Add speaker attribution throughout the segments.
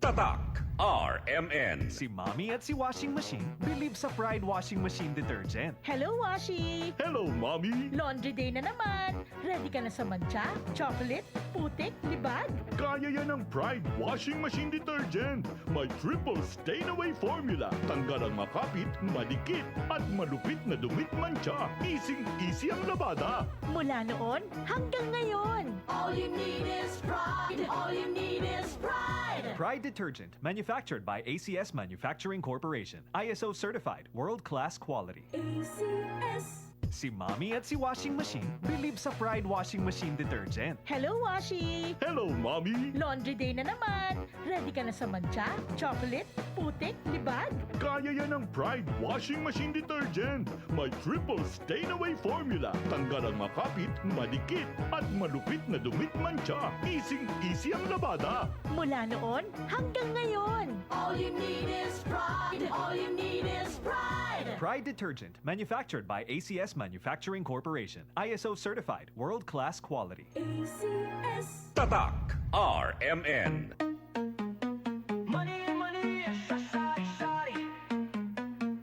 Speaker 1: Tatak RMN.
Speaker 2: Si Mommy at si Washing Machine believe sa Pride Washing Machine Detergent.
Speaker 3: Hello, Washi!
Speaker 1: Hello, Mommy!
Speaker 3: Laundry day na naman. Ready ka na sa mancha, chocolate, putik, libag?
Speaker 1: Kaya yan ang Pride Washing Machine Detergent. May triple stain-away formula. Tanggal ang makapit, madikit, at malupit na dumit mancha. Easy ang labada.
Speaker 3: Mula noon hanggang ngayon.
Speaker 4: All you need is pride. All you need is pride.
Speaker 2: Pride Detergent, manufactured by ACS Manufacturing Corporation. ISO certified, world-class quality.
Speaker 4: ACS.
Speaker 2: Si Mommy at si Washing Machine believe sa Pride Washing Machine Detergent.
Speaker 3: Hello, Washi!
Speaker 1: Hello, Mommy!
Speaker 3: Laundry day na naman. Ready ka na sa mancha, chocolate, putik, libag?
Speaker 1: Kaya yan ang Pride Washing Machine Detergent. May triple stain-away formula. Tanggal ang makapit, madikit, at malupit na dumit mancha. Easy ang labada.
Speaker 3: Mula noon hanggang ngayon.
Speaker 4: All you need is pride. All you need is pride.
Speaker 2: Pride Detergent, manufactured by ACS Manufacturing Corporation. ISO certified, world-class quality.
Speaker 4: ACS.
Speaker 1: Tatak RMN.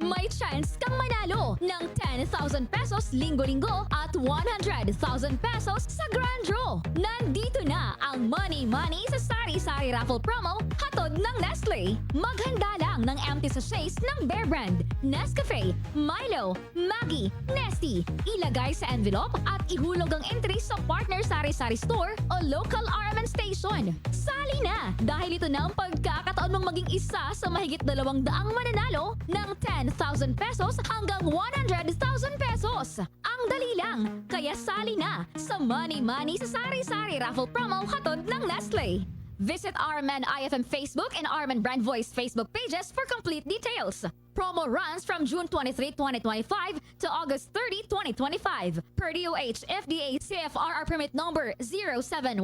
Speaker 5: May chance kang manalo ng 10,000 pesos linggo-linggo at 100,000 pesos sa Grand Draw. Nandito na ang Money Money sa Sari-Sari Raffle Promo hatod ng Nestle. Maghanda lang ng empty sachets ng Bear Brand, Nescafe, Milo, Maggi, Nesty. Ilagay sa envelope at ihulog ang entry sa partner Sari-Sari Store o local RMN station. Sali na dahil ito na ang pagkakataon mong maging isa sa mahigit 200 mananalo ng 10,000 pesos hanggang 100,000 pesos. Ang dali lang, kaya sali na sa Money Money sa Sari-Sari Raffle Promo hatod ng Nestle. Visit RMN IFM Facebook and RMN Brand Voice Facebook pages for complete details. Promo runs from June 23, 2025 to August 30, 2025. Per DOH FDA CFRR permit number 0715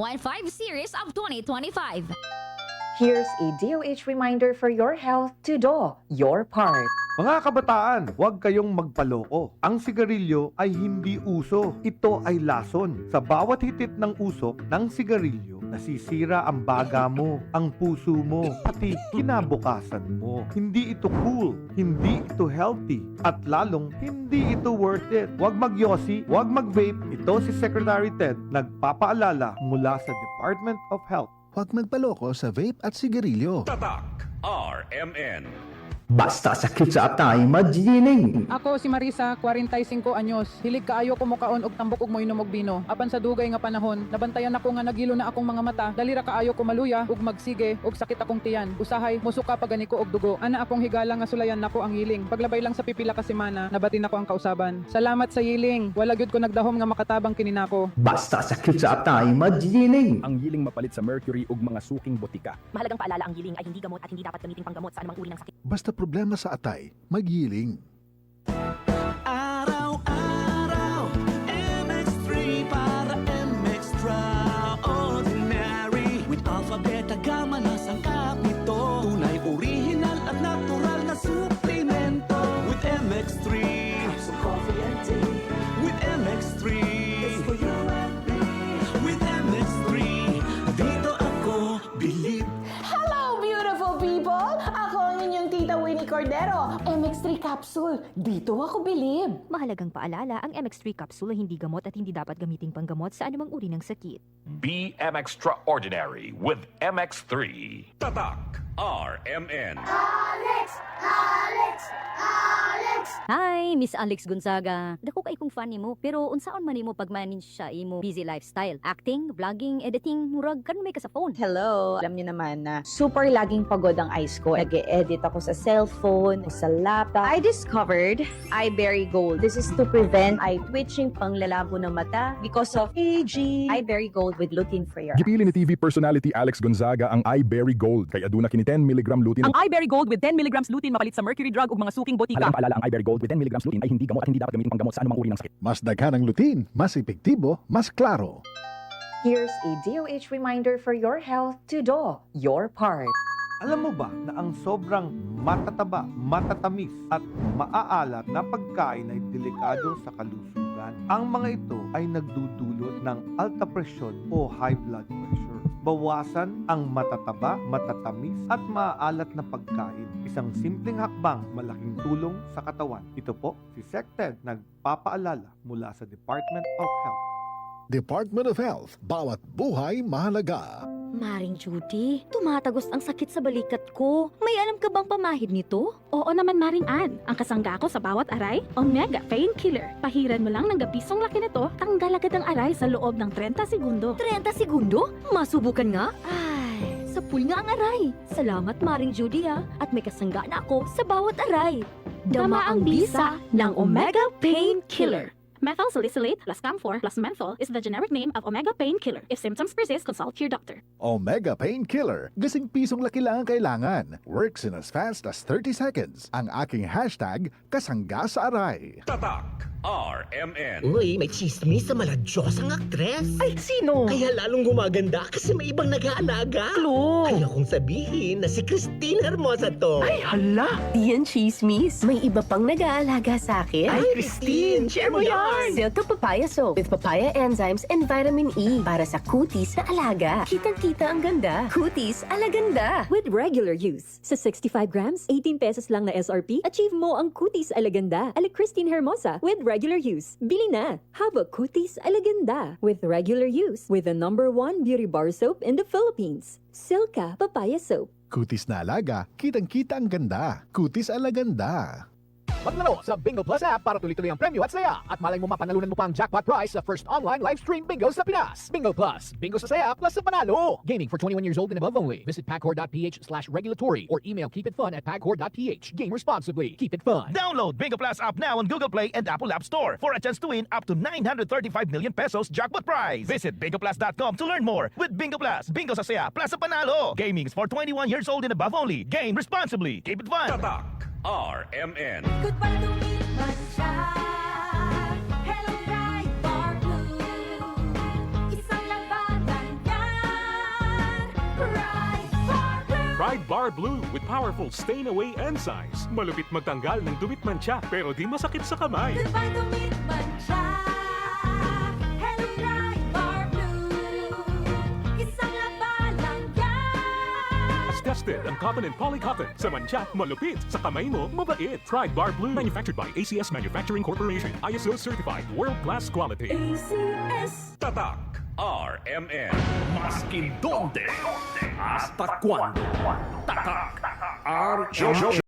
Speaker 5: series of 2025.
Speaker 6: Here's a DOH reminder for your health to do your part.
Speaker 7: Mga kabataan, huwag kayong magpaloko. Ang sigarilyo ay hindi uso. Ito ay lason. Sa bawat hitit ng usok ng sigarilyo, nasisira ang baga mo, ang puso mo, pati kinabukasan mo. Hindi ito cool, hindi ito healthy, at lalong hindi ito worth it. Huwag magyosi, huwag mag-vape. Ito si Secretary Ted, nagpapaalala mula sa Department of Health.
Speaker 8: Huwag magpaloko sa vape at sigarilyo.
Speaker 1: Tatak RMN.
Speaker 9: Basta sakit sa atay, magdidining.
Speaker 10: Ako si Marisa, 45 anyos. Hilig kaayo ko mukaon og tambok ug moinom og bino. Apan sa dugay nga panahon, nabantayan ako nga nagilo na akong mga mata. Dalira kaayo ko maluya ug magsige ug sakit akong tiyan. Usahay musuka pagani ko og dugo. Ana akong higala nga sulayan nako ang yiling. Paglabay lang sa pipila ka semana, nabatin ako ang kausaban. Salamat sa yiling. Wala gyud ko nagdahom nga makatabang kini nako.
Speaker 9: Basta sakit sa atay, magdidining.
Speaker 11: Ang yiling mapalit sa mercury ug mga suking botika.
Speaker 12: Mahalagang paalala, ang yiling ay hindi gamot at hindi dapat gamiting panggamot sa anumang uri ng sakit.
Speaker 8: Basta problema sa atay, magyiling.
Speaker 4: Araw-araw, MX3 para MX-Traordinary. With alpha, beta, gamma na sangkap nito. Tunay, original at natural na suplemento. With MX3, capsule, coffee and tea. With MX3, it's for you and me. With MX3, dito ako bilib.
Speaker 13: Hello, beautiful people! Ako ang inyong tita Winnie Cordero. MX3 capsule. Dito ako bilib.
Speaker 12: Mahalagang paalala, ang MX3 capsule ay hindi gamot at hindi dapat gamiting panggamot sa anumang uri ng sakit.
Speaker 1: Be extraordinary with MX3. Tatak RMN.
Speaker 12: Hi, Miss Alex Gonzaga. Dako kay kong fan nimo, pero unsaon man nimo pag-manage sa imo busy lifestyle? Acting, vlogging, editing, murag kan may ka sa phone.
Speaker 6: Hello! Alam niyo naman na super laging pagod ang eyes ko. Nag-e-edit ako sa cellphone, sa laptop. I discovered iBerry Gold. This is to prevent eye twitching, panglalabo ng mata because of aging. iBerry Gold with lutein free.
Speaker 11: Gipili ni TV personality Alex Gonzaga ang iBerry Gold kay aduna kini 10 mg lutein.
Speaker 10: Ang iBerry Gold with 10 mg lutein mapalit sa mercury drug ug mga suking botika.
Speaker 11: Mahalagang paalala, ang iBerry Gold with 10 mg lutein ay hindi gamot at hindi dapat gamitin panggamot sa anumang uri ng sakit.
Speaker 8: Mas daghan ang lutein, mas epektibo, mas klaro.
Speaker 6: Here's a DOH reminder for your health to do your part.
Speaker 7: Alam mo ba na ang sobrang matataba, matatamis at maaalat na pagkain ay delikado sa kalusugan? Ang mga ito ay nagdudulot ng alta presyon o high blood pressure. bawasan ang matataba, matatamis at maaalat na pagkain. Isang simpleng hakbang, malaking tulong sa katawan. Ito po si SecTed nagpapaalala mula sa Department of Health.
Speaker 8: Department of Health, bawat buhay mahalaga.
Speaker 12: Maring Judy, tumatagos ang sakit sa balikat ko. May alam ka bang pamahid nito?
Speaker 14: Oo naman, Maring Ann. Ang kasangga ko sa bawat aray, Omega Painkiller. Pahiran mo lang ng gapisong laki nito, tanggal agad ang aray sa loob ng 30 segundo.
Speaker 12: 30 segundo? Masubukan nga? Ay, sa pool nga ang aray. Salamat, Maring Judy ha. At may kasangga na ako sa bawat aray.
Speaker 14: Dama ang bisa ng Omega Painkiller. Methyl salicylate plus camphor plus menthol is the generic name of Omega Painkiller. If symptoms persist, consult your doctor.
Speaker 8: Omega Painkiller. Gasing pisong laki lang ang kailangan. Works in as fast as 30 seconds. Ang aking hashtag, kasangga sa aray.
Speaker 15: Tatak RMN.
Speaker 16: Uy, may chismis sa maladyos ang aktres.
Speaker 13: Ay, sino?
Speaker 16: Kaya lalong gumaganda kasi may ibang nag-aalaga.
Speaker 13: Clue.
Speaker 16: Kaya kong sabihin na si Christine Hermosa to.
Speaker 13: Ay, hala.
Speaker 17: Diyan chismis. May iba pang nag-aalaga sa akin.
Speaker 16: Ay, Christine, share mo yan.
Speaker 17: Silk to papaya soap with papaya enzymes and vitamin E para sa kutis na alaga. Kitang-kita ang ganda. Kutis alaganda.
Speaker 12: With regular use. Sa 65 grams, 18 pesos lang na SRP, achieve mo ang Kutis Alaganda. Ala Christine Hermosa with regular use. Bili na! Haba Kutis Alaganda with regular use with the #1 beauty bar soap in the Philippines. Silka Papaya Soap.
Speaker 8: Kutis na alaga, kitang-kita ang ganda. Kutis alaganda.
Speaker 18: Maglaro sa Bingo Plus app para tuloy-tuloy ang premyo at saya. At malay mo mapanalunan mo pa ang jackpot prize sa first online live stream bingo sa Pinas. Bingo Plus, bingo sa saya plus sa panalo. Gaming for 21 years old and above only. Visit pagcor.ph/regulatory or email keepitfun@pagcor.ph. Game responsibly. Keep it fun.
Speaker 15: Download Bingo Plus app now on Google Play and Apple App Store for a chance to win up to 935 million pesos jackpot prize. Visit bingoplus.com to learn more. With Bingo Plus, bingo sa saya plus sa panalo. Gaming is for 21 years old and above only. Game responsibly. Keep it fun. Tatak RMN.
Speaker 5: Goodbye to me, Mancha. Hello, Ride Bar Blue. Isang labanan yan. Ride Bar Blue.
Speaker 19: Ride Bar Blue with powerful stain-away enzymes. Malupit magtanggal ng dumit mancha pero di masakit sa kamay.
Speaker 5: Goodbye to me, Mancha. Hello, Ride Bar Blue. Isang labanan yan.
Speaker 19: As tested ang cotton and polycotton. Sa mancha, malupit. Sa kamay mo, mabait. Ride Bar Blue. Manufactured by ACS Manufacturing Corporation. ISO certified. World-class quality.
Speaker 5: ACS.
Speaker 15: Tatak RMN. Maskin donde hasta cuando. Tatak RMN.